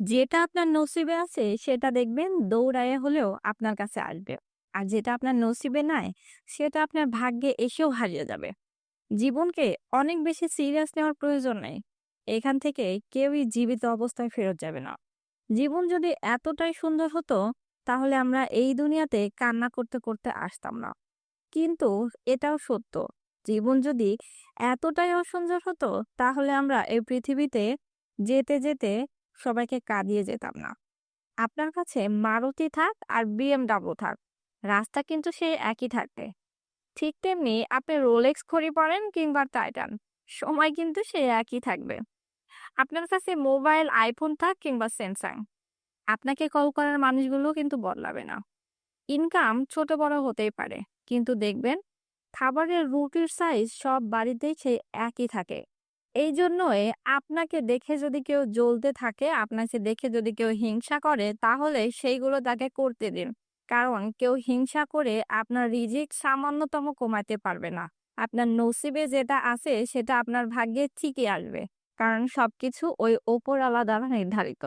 যেটা আপনার নসিবে আছে সেটা দেখবেন দৌড়াইয়া হলেও আপনার কাছে আসবে। আর যেটা আপনার নসিবে নাই সেটা আপনার ভাগ্যে এসেও হারিয়ে যাবে। জীবনকে অনেক বেশি সিরিয়াস নেওয়ার প্রয়োজন নেই। এখান থেকে কেউই জীবিত অবস্থায় ফেরত যাবে না। জীবন যদি এতটাই সুন্দর হতো তাহলে আমরা এই দুনিয়াতে কান্না করতে করতে আসতাম না। কিন্তু এটাও সত্য, জীবন যদি এতটাই অসুন্দর হতো তাহলে আমরা এই পৃথিবীতে যেতে যেতে সবাইকে কাঁদিয়ে যেতাম না। আপনার কাছে মারুতি থাক আর বিএমডাব্লিউ থাক, রাস্তা কিন্তু সেই একই থাকবে। ঠিক তেমনি আপনি রোলেক্স ঘড়ি পরেন কিংবা টাইটান, সময় কিন্তু সেই একই থাকবে। আপনার কাছে মোবাইল আইফোন থাক কিংবা স্যামসাং, আপনাকে কল করার মানুষগুলো কিন্তু বদলাবে না। ইনকাম ছোট বড় হতেই পারে, কিন্তু দেখবেন খাবারের রুটির সাইজ সব বাড়িতেই সেই একই থাকে। এই জন্যই আপনাকে দেখে যদি কেউ জ্বলতে থাকে, আপনাকে দেখে যদি কেউ হিংসা করে, তাহলে সেইগুলো তাকে করতে দিন। কারণ কেউ হিংসা করে আপনার রিজিক সামান্যতম কমাতে পারবে না। আপনার নসিবে যেটা আছে সেটা আপনার ভাগ্যে ঠিকই আসবে। কারণ সবকিছু ওই ওপরওয়ালা দ্বারা নির্ধারিত।